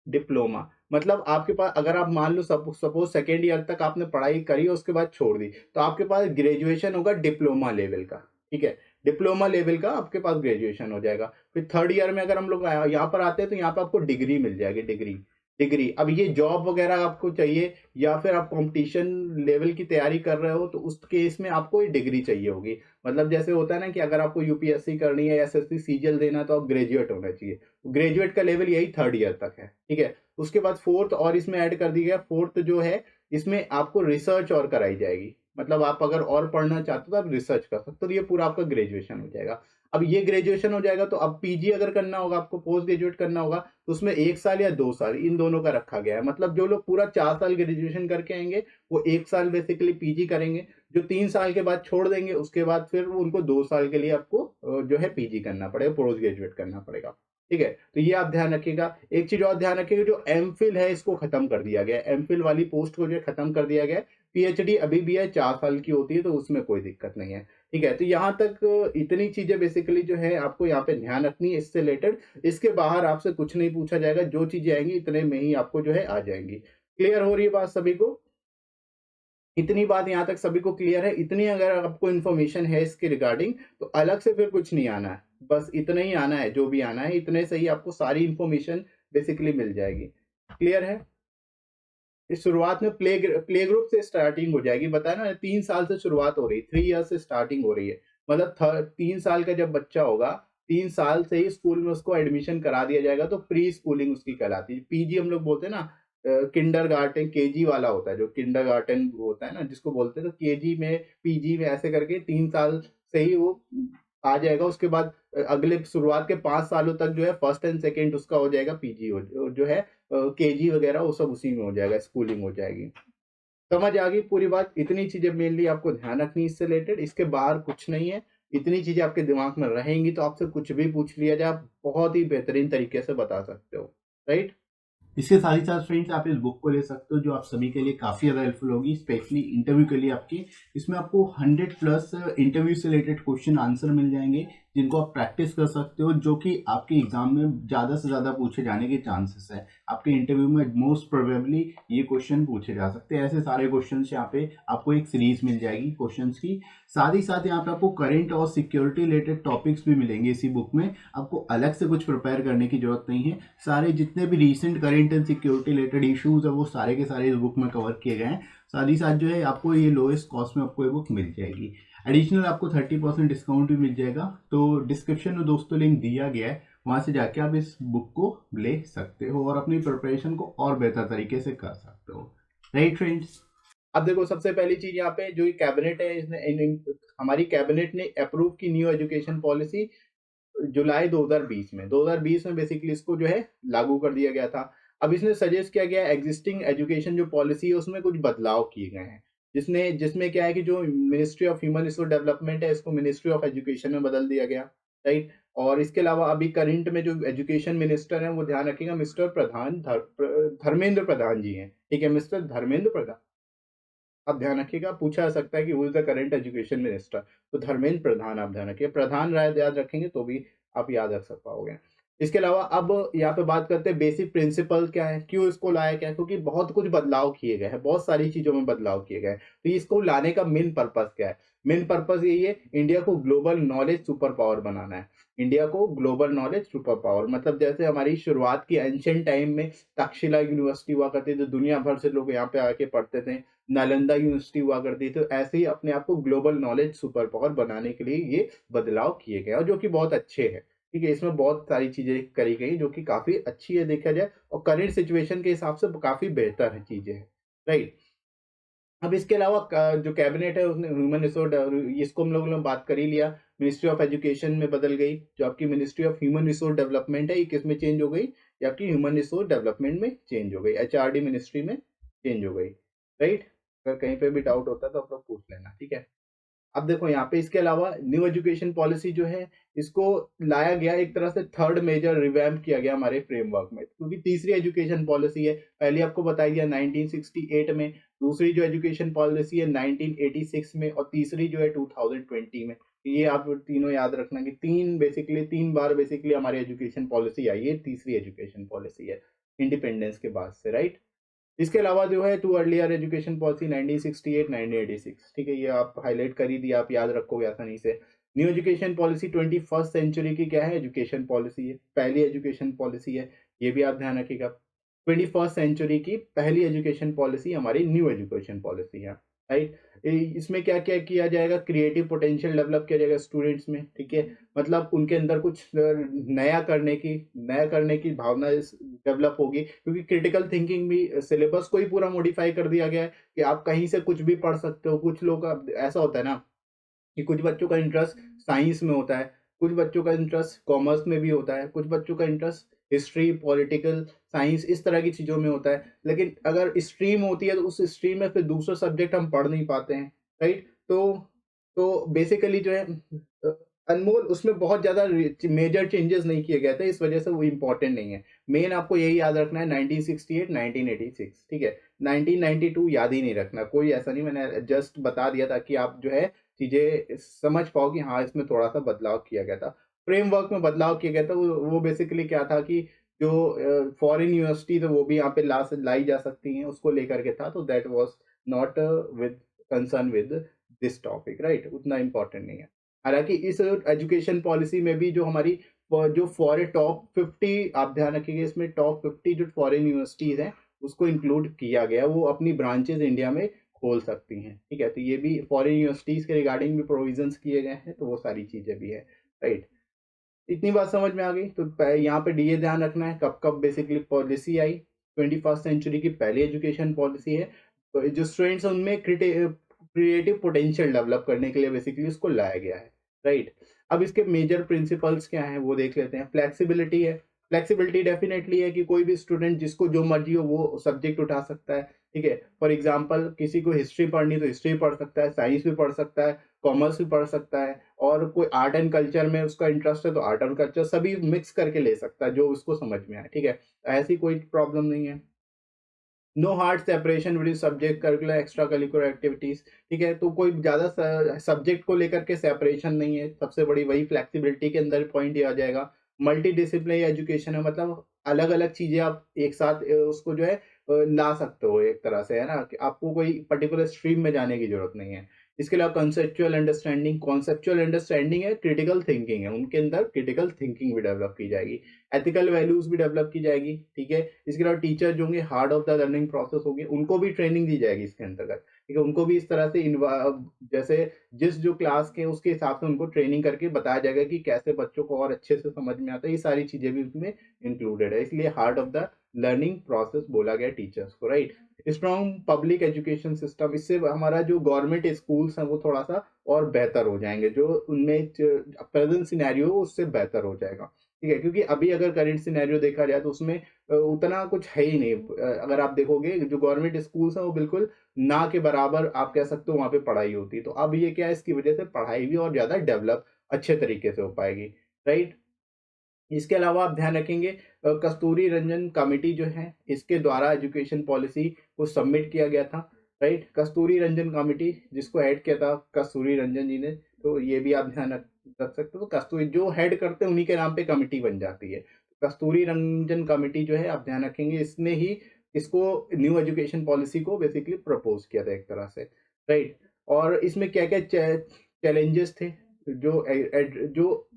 डिप्लोमा मतलब आपके पास, अगर आप मान लो सपोज सेकेंड ईयर तक आपने पढ़ाई करी और उसके बाद छोड़ दी, तो आपके पास ग्रेजुएशन होगा डिप्लोमा लेवल का, ठीक है। डिप्लोमा लेवल का आपके पास ग्रेजुएशन हो जाएगा। फिर थर्ड ईयर में अगर हम लोग यहाँ पर आते हैं तो यहाँ पर आपको डिग्री मिल जाएगी, डिग्री। डिग्री अब ये जॉब वगैरह आपको चाहिए, या फिर आप कंपटीशन लेवल की तैयारी कर रहे हो, तो उस केस में आपको ये डिग्री चाहिए होगी। मतलब जैसे होता है ना कि अगर आपको यूपीएससी करनी है, एसएससी, सीजीएल देना है, तो आप ग्रेजुएट होना चाहिए। ग्रेजुएट का लेवल यही थर्ड ईयर तक है, ठीक है। उसके बाद फोर्थ और इसमें ऐड कर दिया गया, फोर्थ जो है इसमें आपको रिसर्च और कराई जाएगी। मतलब आप अगर और पढ़ना चाहते हो तो आप रिसर्च कर सकते हो, तो ये पूरा आपका ग्रेजुएशन हो जाएगा। अब ये ग्रेजुएशन हो जाएगा तो अब पीजी अगर करना होगा, आपको पोस्ट ग्रेजुएट करना होगा, तो उसमें 1 साल या 2 साल इन दोनों का रखा गया है। मतलब जो लोग पूरा 4 साल ग्रेजुएशन करके आएंगे वो 1 साल बेसिकली पीजी करेंगे। जो 3 साल के बाद छोड़ देंगे उसके बाद फिर वो उनको 2 साल के लिए आपको जो है पीजी करना पड़ेगा, पोस्ट ग्रेजुएट करना पड़ेगा, ठीक है। तो ये आप ध्यान रखिएगा। एक चीज और ध्यान रखिएगा, जो एमफिल है इसको खत्म कर दिया गया है, एमफिल वाली पोस्ट को जो है खत्म कर दिया गया है। पीएचडी अभी भी है, 4 साल की होती है, तो उसमें कोई दिक्कत नहीं है, ठीक है। तो यहाँ तक इतनी चीजें बेसिकली जो है आपको यहाँ पे ध्यान रखनी है इससे रिलेटेड। इसके बाहर आपसे कुछ नहीं पूछा जाएगा, जो चीजें आएंगी इतने में ही आपको जो है आ जाएंगी। क्लियर हो रही है बात सभी को? इतनी बात यहाँ तक सभी को क्लियर है? इतनी अगर आपको इन्फॉर्मेशन है इसके रिगार्डिंग, तो अलग से फिर कुछ नहीं आना है, बस इतना ही आना है, जो भी आना है इतने से ही आपको सारी इन्फॉर्मेशन बेसिकली मिल जाएगी। क्लियर है? इस शुरुआत में प्ले ग्रुप से स्टार्टिंग हो जाएगी, बताया ना, 3 साल से शुरुआत हो रही है, 3 ईयर से स्टार्टिंग हो रही है। मतलब 3 साल का जब बच्चा होगा, 3 साल से ही स्कूल में उसको एडमिशन करा दिया जाएगा, तो प्री स्कूलिंग उसकी कहलाती है। पीजी हम लोग बोलते हैं ना, किंडर गार्टन, केजी वाला होता है, जो किंडर गार्टन होता है ना जिसको बोलते हैं, तो केजी में, पीजी में, ऐसे करके 3 साल से ही वो आ जाएगा। उसके बाद अगले शुरुआत के 5 सालों तक जो है फर्स्ट एंड सेकेंड उसका हो जाएगा पीजी, जो है केजी वगैरह वो सब उसी में हो जाएगा, स्कूलिंग हो जाएगी। समझ आ गई पूरी बात? इतनी चीजें मेनली आपको ध्यान रखनी इससे रिलेटेड, इसके बाहर कुछ नहीं है। इतनी चीजें आपके दिमाग में रहेंगी तो आपसे कुछ भी पूछ लिया जाए आप बहुत ही बेहतरीन तरीके से बता सकते हो, राइट। इसके साथ ही साथ फ्रेंड्स आप इस बुक को ले सकते हो, जो आप सभी के लिए काफ़ी ज़्यादा हेल्पफुल होगी, स्पेशली इंटरव्यू के लिए आपकी। इसमें आपको 100+ इंटरव्यू से रिलेटेड क्वेश्चन आंसर मिल जाएंगे, जिनको आप प्रैक्टिस कर सकते हो, जो कि आपके एग्जाम में ज़्यादा से ज़्यादा पूछे जाने के चांसेस है। आपके इंटरव्यू में मोस्ट प्रोबेबली ये क्वेश्चन पूछे जा सकते हैं। ऐसे सारे क्वेश्चन यहाँ पे आपको एक सीरीज मिल जाएगी क्वेश्चन की। साथ ही साथ यहाँ पे आपको करंट और सिक्योरिटी रिलेटेड टॉपिक्स भी मिलेंगे इसी बुक में। आपको अलग से कुछ प्रिपेयर करने की जरूरत नहीं है। सारे जितने भी recent current and security related issues है वो सारे के सारे इस बुक में कवर किए गए हैं। साथ ही साथ जो है आपको ये लोएस्ट कॉस्ट में आपको ये बुक मिल जाएगी। एडिशनल आपको 30% डिस्काउंट भी मिल जाएगा। तो डिस्क्रिप्शन में दोस्तों लिंक दिया गया है, वहां से जाके आप इस बुक को ले सकते हो और अपनी प्रिपरेशन को और बेहतर तरीके से कर सकते हो। Right friends. अब देखो सबसे पहली चीज यहाँ पे जो कैबिनेट है इसने हमारी कैबिनेट ने अप्रूव की न्यू एजुकेशन पॉलिसी जुलाई 2020 में 2020 में बेसिकली इसको जो है लागू कर दिया गया था। अब इसने सजेस्ट किया गया एग्जिस्टिंग एजुकेशन जो पॉलिसी है उसमें कुछ बदलाव किए गए हैं, जिसमें क्या है कि जो ministry of human resource development है इसको मिनिस्ट्री ऑफ एजुकेशन में बदल दिया गया, राइट। और इसके अलावा अभी करंट में जो एजुकेशन मिनिस्टर है वो ध्यान रखिएगा मिस्टर धर्मेंद्र प्रधान जी हैं, ठीक है, मिस्टर धर्मेंद्र प्रधान। आप ध्यान रखिएगा, पूछा जा सकता है कि who is the current education minister, तो धर्मेंद्र प्रधान आप ध्यान रखिए, प्रधान राय याद रखेंगे तो भी आप याद रख सक पाओगे। इसके अलावा अब यहाँ पे बात करते हैं बेसिक प्रिंसिपल क्या है, क्यों इसको लाया गया है, क्योंकि बहुत कुछ बदलाव किए गए हैं, बहुत सारी चीजों में बदलाव किए गए हैं। तो इसको लाने का मेन पर्पस क्या है? मेन पर्पस यही है, इंडिया को ग्लोबल नॉलेज सुपर पावर बनाना है। इंडिया को ग्लोबल नॉलेज सुपर पावर मतलब जैसे हमारी शुरुआत की एंशियंट टाइम में तक्षशिला यूनिवर्सिटी हुआ करती थी, दुनिया भर से लोग यहाँ पे आके पढ़ते थे, नालंदा यूनिवर्सिटी हुआ करती थी, तो ऐसे ही अपने आप को ग्लोबल नॉलेज सुपर पावर बनाने के लिए ये बदलाव किए गए और जो कि बहुत अच्छे हैं, ठीक है। इसमें बहुत सारी चीजें करी गई जो कि काफी अच्छी है देखा जाए, और करंट सिचुएशन के हिसाब से काफी बेहतर है चीजें, राइट। अब इसके अलावा जो कैबिनेट है उसने ह्यूमन रिसोर्स, इसको हम लोगों ने बात कर ही लिया, मिनिस्ट्री ऑफ एजुकेशन में बदल गई। जो आपकी ministry of human resource development है ये किस में चेंज हो गई? ये आपकी ह्यूमन रिसोर्स डेवलपमेंट में चेंज हो गई, एचआरडी मिनिस्ट्री में चेंज हो गई, राइट। अगर कहीं पे भी डाउट होता है तो आप लोग पूछ लेना, ठीक है। अब देखो यहाँ पे इसके अलावा न्यू एजुकेशन पॉलिसी जो है इसको लाया गया, एक तरह से थर्ड मेजर रिवैम्प किया गया हमारे फ्रेमवर्क में, क्योंकि तीसरी एजुकेशन पॉलिसी है, पहले आपको बताया गया 1968 में, दूसरी जो एजुकेशन पॉलिसी है 1986 में, और तीसरी जो है 2020 में। ये आप तीनों याद रखना कि तीन बार बेसिकली हमारी एजुकेशन पॉलिसी आई है, तीसरी एजुकेशन पॉलिसी है इंडिपेंडेंस के बाद से, राइट। इसके अलावा जो है टू अर्लियर एजुकेशन पॉलिसी 1968 1986, ठीक है, ये आप हाईलाइट कर ही दिया, आप याद रखोगे आसानी से। New education policy 21st century की क्या है? एजुकेशन पॉलिसी है, पहली एजुकेशन पॉलिसी है, ये भी आप ध्यान रखिएगा। 21st सेंचुरी की पहली एजुकेशन पॉलिसी हमारी न्यू एजुकेशन पॉलिसी है, राइट। इसमें क्या क्या किया जाएगा? क्रिएटिव पोटेंशियल डेवलप किया जाएगा स्टूडेंट्स में, ठीक है, मतलब उनके अंदर कुछ नया करने की भावना डेवलप होगी, क्योंकि क्रिटिकल थिंकिंग भी सिलेबस को ही पूरा मॉडिफाई कर दिया गया है कि आप कहीं से कुछ भी पढ़ सकते हो। कुछ लोग का ऐसा होता है ना कि कुछ बच्चों का इंटरेस्ट साइंस में होता है, कुछ बच्चों का इंटरेस्ट कॉमर्स में भी होता है, कुछ बच्चों का इंटरेस्ट हिस्ट्री, पॉलिटिकल साइंस, इस तरह की चीज़ों में होता है। लेकिन अगर स्ट्रीम होती है तो उस स्ट्रीम में फिर दूसरा सब्जेक्ट हम पढ़ नहीं पाते हैं, राइट। तो बेसिकली जो है अनमोल उसमें बहुत ज़्यादा मेजर चेंजेस नहीं किए गए थे, इस वजह से वो इम्पोर्टेंट नहीं है। मेन आपको यही याद रखना है 1968 1986, ठीक है। 1992 याद ही नहीं रखना, कोई ऐसा नहीं, मैंने जस्ट बता दिया ताकि आप जो है चीजें समझ पाओ कि हाँ इसमें थोड़ा सा बदलाव किया गया था, फ्रेमवर्क में बदलाव किया गया था। वो बेसिकली क्या था कि जो फॉरेन यूनिवर्सिटी है वो भी यहाँ पे लाई जा सकती हैं, उसको लेकर के था, तो that was not with concern with this topic, right, उतना इंपॉर्टेंट नहीं है। हालांकि इस एजुकेशन पॉलिसी में भी जो हमारी जो फॉरेन टॉप 50, आप ध्यान रखिएगा इसमें टॉप 50 जो फॉरेन यूनिवर्सिटीज हैं उसको इंक्लूड किया गया, वो अपनी ब्रांचेस इंडिया में खोल सकती हैं, ठीक है। तो ये भी फॉरेन यूनिवर्सिटीज के रिगार्डिंग भी प्रोविजंस किए गए हैं, तो वो सारी चीजें भी है, राइट। इतनी बात समझ में आ गई, तो यहाँ पे ये ध्यान रखना है कब कब बेसिकली पॉलिसी आई। 21st सेंचुरी की पहली एजुकेशन पॉलिसी है, तो जो स्टूडेंट्स हैं उनमें क्रिएटिव पोटेंशियल डेवलप करने के लिए बेसिकली उसको लाया गया है, राइट। अब इसके मेजर प्रिंसिपल्स क्या हैं वो देख लेते हैं। फ्लेक्सिबिलिटी है, फ्लेक्सिबिलिटी डेफिनेटली है कि कोई भी स्टूडेंट जिसको जो मर्जी हो वो सब्जेक्ट उठा सकता है, ठीक है। फॉर एग्जाम्पल किसी को हिस्ट्री पढ़नी तो हिस्ट्री पढ़ सकता है, साइंस भी पढ़ सकता है, कॉमर्स भी पढ़ सकता है, और कोई आर्ट एंड कल्चर में उसका इंटरेस्ट है तो आर्ट एंड कल्चर सभी मिक्स करके ले सकता है जो उसको समझ में आए, ठीक है। ऐसी कोई प्रॉब्लम नहीं है। No hard separation between subject curricular extra curricular activities, ठीक है, तो कोई ज्यादा सब्जेक्ट को लेकर के सेपरेशन नहीं है, सबसे बड़ी वही फ्लेक्सिबिलिटी के अंदर पॉइंट ये आ जाएगा। मल्टी डिसिप्लिनरी एजुकेशन है, मतलब अलग अलग चीजें आप एक साथ उसको जो है ला सकते हो, एक तरह से है ना कि आपको कोई पर्टिकुलर स्ट्रीम में जाने की जरूरत नहीं है। इसके अलावा कॉन्सेप्चुअल अंडरस्टैंडिंग है, क्रिटिकल थिंकिंग है, उनके अंदर क्रिटिकल थिंकिंग भी डेवलप की जाएगी, एथिकल वैल्यूज भी डेवलप की जाएगी, ठीक है। इसके अलावा टीचर जो होंगे hard of the learning process होगी, उनको भी ट्रेनिंग दी जाएगी इसके अंतर्गत, ठीक है। उनको भी इस तरह से जैसे जिस जो क्लास के उसके हिसाब से उनको ट्रेनिंग करके बताया जाएगा कि कैसे बच्चों को और अच्छे से समझ में आता है, ये सारी चीजें भी उसमें इंक्लूडेड है, इसलिए hard of the learning process बोला गया टीचर्स को, right. Strong public education system, इससे हमारा जो गवर्नमेंट स्कूल्स हैं वो थोड़ा सा और बेहतर हो जाएंगे, जो उनमें प्रेजेंट सिनेरियो उससे बेहतर हो जाएगा, ठीक है। क्योंकि अभी अगर करंट सिनेरियो देखा जाए तो उसमें उतना कुछ है ही नहीं। अगर आप देखोगे जो गवर्नमेंट स्कूल्स हैं वो बिल्कुल ना के बराबर आप कह सकते हो वहाँ पे पढ़ाई होती है। तो अब ये क्या है, इसकी वजह से पढ़ाई भी और ज़्यादा डेवलप अच्छे तरीके से हो पाएगी, राइट। इसके अलावा आप ध्यान रखेंगे कस्तूरी रंजन कमेटी जो है इसके द्वारा एजुकेशन पॉलिसी को सबमिट किया गया था, राइट। कस्तूरी रंजन कमेटी जिसको हेड किया था कस्तूरी रंजन जी ने, तो ये भी आप ध्यान रख सकते हो। तो कस्तूरी जो हेड करते हैं उन्हीं के नाम पे कमेटी बन जाती है। कस्तूरी रंजन कमेटी जो है आप ध्यान रखेंगे, इसने ही इसको न्यू एजुकेशन पॉलिसी को बेसिकली प्रपोज किया था एक तरह से, राइट। और इसमें क्या क्या चैलेंजेस थे, जो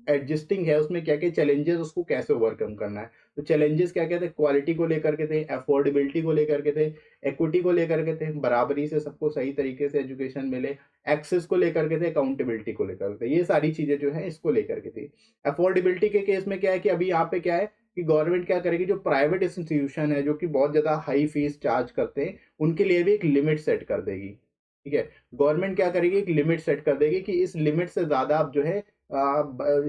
एडजस्टिंग है उसमें क्या क्या चैलेंजेस, उसको कैसे ओवरकम करना है। तो चैलेंजेस क्या क्या थे, क्वालिटी को लेकर के थे, अफोर्डेबिलिटी को लेकर के थे, इक्विटी को लेकर के थे, बराबरी से सबको सही तरीके से एजुकेशन मिले, एक्सेस को लेकर के थे, अकाउंटेबिलिटी को लेकर के थे। ये सारी चीजें जो है इसको लेकर के थी। अफोर्डेबिलिटी के केस में क्या है कि अभी यहाँ पे क्या है कि गवर्नमेंट क्या करेगी, जो प्राइवेट इंस्टीट्यूशन है जो कि बहुत ज्यादा हाई फीस चार्ज करते हैं उनके लिए भी एक लिमिट सेट कर देगी, ठीक है। गवर्नमेंट क्या करेगी, एक लिमिट सेट कर देगी कि इस लिमिट से ज्यादा आप जो है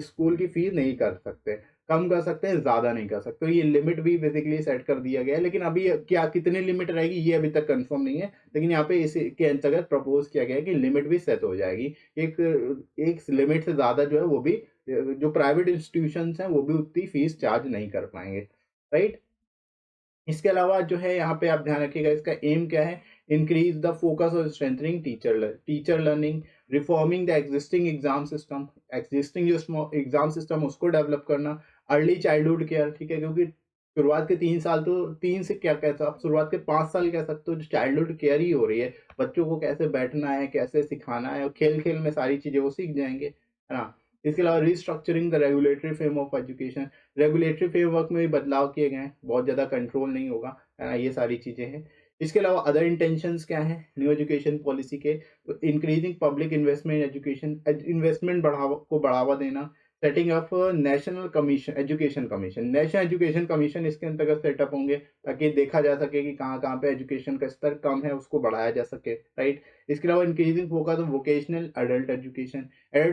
स्कूल की फीस नहीं कर सकते, कम कर सकते हैं, ज्यादा नहीं कर सकते। तो ये लिमिट भी बेसिकली सेट कर दिया गया है, लेकिन अभी क्या कितनी लिमिट रहेगी ये अभी तक कंफर्म नहीं है। लेकिन यहाँ पे इसके अंतर्गत प्रपोज किया गया है कि लिमिट भी सेट हो जाएगी, एक एक लिमिट से ज्यादा जो है वो भी जो प्राइवेट इंस्टीट्यूशंस हैं वो भी उतनी फीस चार्ज नहीं कर पाएंगे, राइट। इसके अलावा जो है यहाँ पे आप ध्यान रखिएगा, इसका एम क्या है, increase the focus on strengthening teacher learning, reforming the existing जो एग्जाम सिस्टम उसको डेवलप करना, अर्ली चाइल्डहुड केयर, ठीक है। क्योंकि शुरुआत के 3 साल, तो 3 से क्या कहते हो आप, शुरुआत के 5 साल कह सकते हो जो चाइल्डहुड केयर ही हो रही है। बच्चों को कैसे बैठना है, कैसे सिखाना है, और खेल खेल में सारी चीजें वो सीख जाएंगे, है ना। इसके अलावा restructuring the regulatory frame of education, regulatory framework में भी बदलाव किए गए हैं, बहुत ज़्यादा कंट्रोल नहीं होगा, है ना। ये सारी चीज़ें हैं। इसके अलावा अदर इंटेंशंस क्या है न्यू एजुकेशन पॉलिसी के, तो increasing public investment education, investment बढ़ावा देना, setting up national commission education commission, national education commission इसके अंतर्गत सेटअप होंगे ताकि देखा जा सके कि कहाँ कहाँ पे एजुकेशन का स्तर कम है उसको बढ़ाया जा सके, राइट। इसके अलावा increasing focus on vocational adult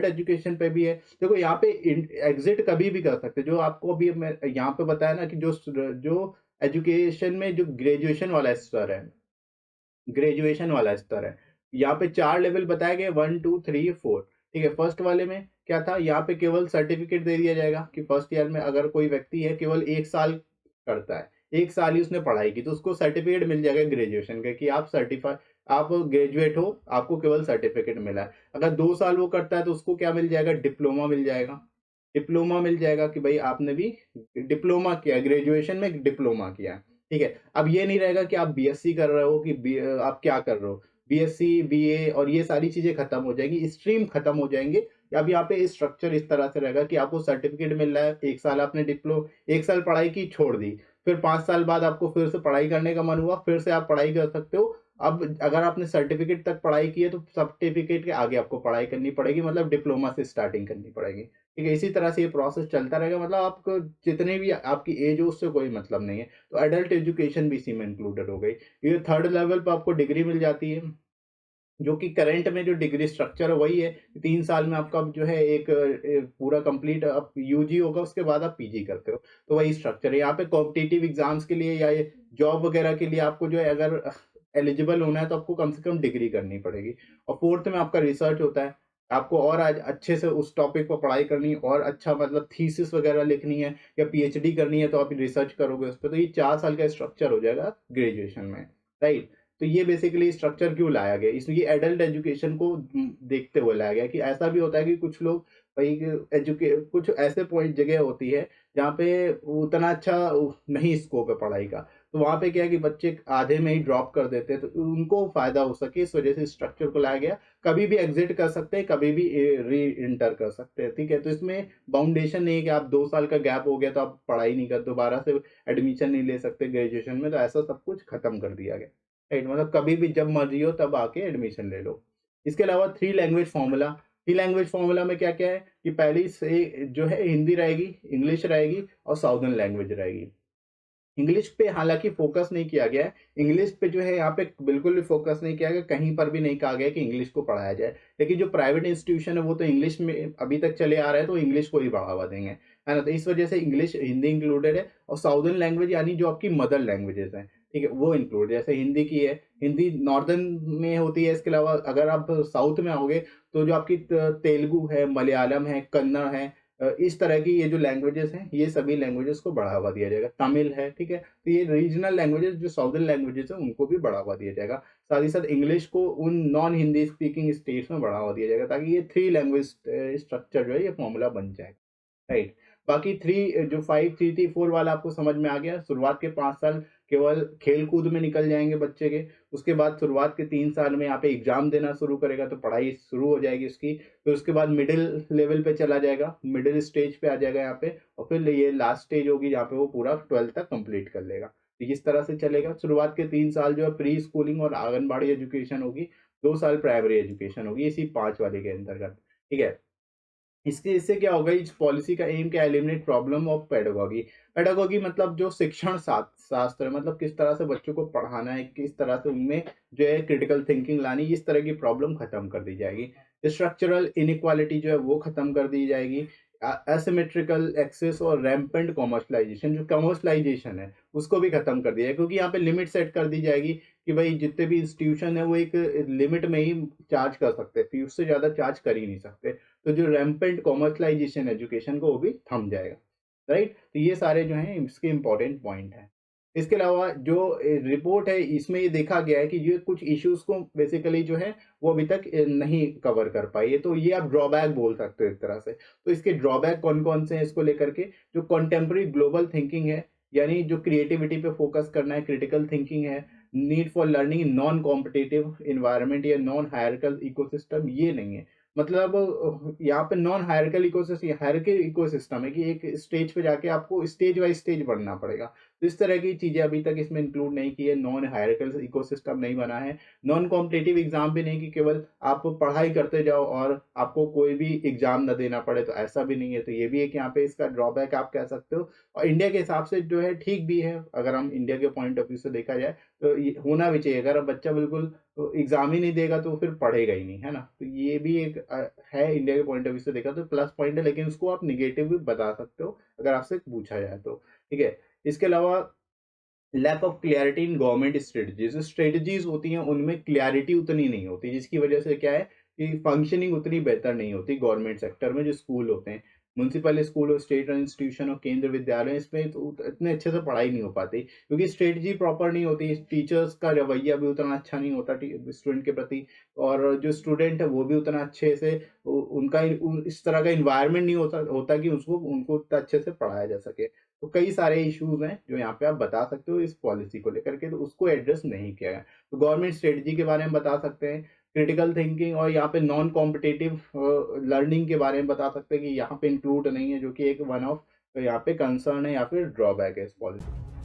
education पे भी है। देखो यहाँ पे एग्जिट कभी भी कर सकते, जो आपको अभी मैं यहाँ पे बताया ना कि जो एजुकेशन में जो ग्रेजुएशन वाला स्तर है, यहाँ पे 4 लेवल बताए गए, 1 2 3 4, ठीक है। फर्स्ट वाले में क्या था, यहाँ पे केवल सर्टिफिकेट दे दिया जाएगा कि फर्स्ट ईयर में अगर कोई व्यक्ति है केवल 1 साल करता है, 1 साल ही उसने पढ़ाई की, तो उसको सर्टिफिकेट मिल जाएगा ग्रेजुएशन का कि आप ग्रेजुएट हो, आपको केवल सर्टिफिकेट मिला है। अगर 2 साल वो करता है तो उसको क्या मिल जाएगा, डिप्लोमा मिल जाएगा कि भाई आपने भी डिप्लोमा किया, ग्रेजुएशन में डिप्लोमा किया, ठीक है। अब ये नहीं रहेगा कि आप बीएससी कर रहे हो कि आप क्या कर रहे हो, बीएससी बीए और ये सारी चीजें खत्म हो जाएंगी, स्ट्रीम खत्म हो जाएंगे। अब यहाँ पे स्ट्रक्चर इस तरह से रहेगा कि आपको सर्टिफिकेट मिल रहा है, 1 साल आपने 1 साल पढ़ाई की छोड़ दी, फिर 5 साल बाद आपको फिर से पढ़ाई करने का मन हुआ, फिर से आप पढ़ाई कर सकते हो। अब अगर आपने सर्टिफिकेट तक पढ़ाई की है तो सर्टिफिकेट के आगे आपको पढ़ाई करनी पड़ेगी, मतलब डिप्लोमा से स्टार्टिंग करनी पड़ेगी, ठीक है। इसी तरह से ये प्रोसेस चलता रहेगा, मतलब आपको जितने भी आपकी एज हो उससे कोई मतलब नहीं है। तो एडल्ट एजुकेशन भी इसी में इंक्लूडेड हो गई। ये थर्ड लेवल पर आपको डिग्री मिल जाती है, जो कि करंट में जो डिग्री स्ट्रक्चर है वही है, 3 साल में आपका जो है एक पूरा कंप्लीट आप यूजी होगा, उसके बाद आप पीजी करते हो। तो वही स्ट्रक्चर है यहाँ पे। कॉम्पिटिटिव एग्जाम्स के लिए या ये जॉब वगैरह के लिए आपको जो है अगर एलिजिबल होना है तो आपको कम से कम डिग्री करनी पड़ेगी। और फोर्थ में आपका रिसर्च होता है, आपको और आज अच्छे से उस टॉपिक पर पढ़ाई करनी है और अच्छा मतलब थीसिस वगैरह लिखनी है या पीएचडी करनी है तो आप रिसर्च करोगे उस पर। तो ये 4 साल का स्ट्रक्चर हो जाएगा ग्रेजुएशन में, राइट। तो ये बेसिकली स्ट्रक्चर क्यों लाया गया, इसमें ये एडल्ट एजुकेशन को देखते हुए लाया गया कि ऐसा भी होता है कि कुछ लोग भाई कुछ ऐसे पॉइंट जगह होती है जहाँ पे उतना अच्छा नहीं स्कोप है पढ़ाई का, तो वहाँ पे क्या है कि बच्चे आधे में ही ड्रॉप कर देते हैं, तो उनको फायदा हो सके इस वजह से स्ट्रक्चर को लाया गया। कभी भी एग्जिट कर सकते हैं, कभी भी री इंटर कर सकते हैं, ठीक है। तो इसमें बाउंडेशन नहीं है कि आप 2 साल का गैप हो गया तो आप पढ़ाई नहीं कर, दोबारा से एडमिशन नहीं ले सकते ग्रेजुएशन में, तो ऐसा सब कुछ खत्म कर दिया गया, राइट। मतलब कभी भी जब मर्जी हो तब आके एडमिशन ले लो। इसके अलावा थ्री लैंग्वेज फॉर्मूला में क्या क्या है कि पहली से जो है हिंदी रहेगी, इंग्लिश रहेगी और साउदर्न लैंग्वेज रहेगी। इंग्लिश पे हालाँकि फ़ोकस नहीं किया गया है। इंग्लिश पे जो है यहाँ पे बिल्कुल भी फ़ोकस नहीं किया गया, कहीं पर भी नहीं कहा गया कि इंग्लिश को पढ़ाया जाए। लेकिन जो प्राइवेट इंस्टीट्यूशन है वो तो इंग्लिश में अभी तक चले आ रहे हैं, तो इंग्लिश को ही बढ़ावा देंगे, है ना? तो इस वजह से इंग्लिश, हिंदी इंक्लूडेड है और साउदर्न लैंग्वेज यानी जो आपकी मदर लैंग्वेजेज़ हैं, ठीक है? वो इंक्लूड, जैसे हिंदी की है, हिंदी नॉर्दर्न में होती है, इसके अलावा अगर आप साउथ में आओगे तो जो आपकी तेलुगु है, मलयालम है, कन्नड़ है, इस तरह की ये जो लैंग्वेजेज़ हैं, ये सभी लैंग्वेजेज़ को बढ़ावा दिया जाएगा। तमिल है, ठीक है? तो ये रीजनल लैंग्वेजेज़ जो साउदर्न लैंग्वेजेज़ हैं, उनको भी बढ़ावा दिया जाएगा। साथ ही साथ इंग्लिश को उन नॉन हिंदी स्पीकिंग स्टेट्स में बढ़ावा दिया जाएगा, ताकि ये 3 लैंग्वेज स्ट्रक्चर जो है, ये फ़ॉर्मूला बन जाए। राइट। बाकी 3 जो 5 3 3 4 वाला आपको समझ में आ गया। शुरुआत के 5 साल केवल खेल-कूद में निकल जाएँगे बच्चे के। उसके बाद शुरुआत के 3 साल में यहाँ पे एग्ज़ाम देना शुरू करेगा, तो पढ़ाई शुरू हो जाएगी उसकी। फिर उसके बाद मिडल लेवल पे चला जाएगा, मिडल स्टेज पे आ जाएगा यहाँ पे, और फिर ये लास्ट स्टेज होगी जहाँ पे वो पूरा 12th तक कंप्लीट कर लेगा। तो इस तरह से चलेगा। शुरुआत के 3 साल जो है प्री स्कूलिंग और आंगनबाड़ी एजुकेशन होगी, 2 साल प्राइमरी एजुकेशन होगी, इसी 5 वाले के अंतर्गत। ठीक है? इससे क्या होगा, इस पॉलिसी का एम क्या है, eliminate problem of pedagogy. Pedagogy मतलब जो शिक्षण शास्त्र है, मतलब किस तरह से बच्चों को पढ़ाना है, किस तरह से उनमें जो है क्रिटिकल थिंकिंग लानी, इस तरह की प्रॉब्लम खत्म कर दी जाएगी। स्ट्रक्चरल इनइक्वालिटी जो है वो खत्म कर दी जाएगी। एसिमेट्रिकल एक्सेस और रैम्पेंट कॉमर्शलाइजेशन, जो कमर्शलाइजेशन है उसको भी खत्म कर दिया है, क्योंकि यहाँ पे लिमिट सेट कर दी जाएगी कि भाई जितने भी इंस्टीट्यूशन है वो एक लिमिट में ही चार्ज कर सकते हैं, फिर उससे ज्यादा चार्ज कर ही नहीं सकते। तो जो रैम्पेंट कॉमर्शलाइजेशन एजुकेशन को वो भी थम जाएगा। राइट। तो ये सारे जो हैं इसके इंपॉर्टेंट पॉइंट हैं। इसके अलावा जो रिपोर्ट है, इसमें ये देखा गया है कि ये कुछ इश्यूज को बेसिकली जो है वो अभी तक नहीं कवर कर पाई है, तो ये आप ड्रॉबैक बोल सकते हो एक तरह से। तो इसके ड्रॉबैक कौन कौन से हैं इसको लेकर के, जो कंटेम्प्रेरी ग्लोबल थिंकिंग है, यानी जो क्रिएटिविटी पे फोकस करना है, क्रिटिकल थिंकिंग है, need for learning in non competitive environment या नॉन हायरार्किकल इकोसिस्टम, ये नहीं है। मतलब यहाँ पे नॉन हायरार्किकल इकोसिस्टम है कि एक स्टेज पे जाके आपको स्टेज बाय स्टेज बढ़ना पड़ेगा। तो इस तरह की चीजें अभी तक इसमें इंक्लूड नहीं की है, नॉन हायरार्किकल इकोसिस्टम नहीं बना है, नॉन कॉम्पिटिटिव एग्जाम भी नहीं कि केवल आप पढ़ाई करते जाओ और आपको कोई भी एग्जाम ना देना पड़े, तो ऐसा भी नहीं है। तो ये भी एक यहाँ पे इसका ड्रॉबैक आप कह सकते हो। और इंडिया के हिसाब से जो है ठीक भी है, अगर हम इंडिया के पॉइंट ऑफ व्यू से देखा जाए तो ये होना भी चाहिए। अगर अब बच्चा बिल्कुल तो एग्जाम ही नहीं देगा तो फिर पढ़ेगा ही नहीं, है ना? तो ये भी एक है, इंडिया के पॉइंट ऑफ व्यू से देखा तो प्लस पॉइंट है, लेकिन उसको आप निगेटिव भी बता सकते हो अगर आपसे पूछा जाए तो। ठीक है। इसके अलावा lack of clarity in government strategies, जो स्ट्रेटजीज होती हैं उनमें क्लैरिटी उतनी नहीं होती, जिसकी वजह से क्या है कि फंक्शनिंग उतनी बेहतर नहीं होती गवर्नमेंट सेक्टर में। जो स्कूल होते हैं, म्यूनसिपल स्कूल और स्टेट इंस्टीट्यूशन और केंद्र विद्यालय, इसमें तो इतने अच्छे से पढ़ाई नहीं हो पाती, क्योंकि स्ट्रेटजी प्रॉपर नहीं होती, टीचर्स का रवैया भी उतना अच्छा नहीं होता स्टूडेंट के प्रति, और जो स्टूडेंट है वो भी उतना अच्छे से उनका इस तरह का इन्वायरमेंट नहीं होता कि उसको उनको उतना अच्छे से पढ़ाया जा सके। तो कई सारे इश्यूज हैं जो यहाँ पे आप बता सकते हो इस पॉलिसी को लेकर के, तो उसको एड्रेस नहीं किया गया। तो गवर्नमेंट स्ट्रेटजी के बारे में बता सकते हैं, क्रिटिकल थिंकिंग और यहाँ पे नॉन कॉम्पिटिटिव लर्निंग के बारे में बता सकते हैं कि यहाँ पे इंक्लूड नहीं है, जो कि एक वन ऑफ यहाँ पे कंसर्न है या फिर ड्रॉबैक है इस पॉलिसी।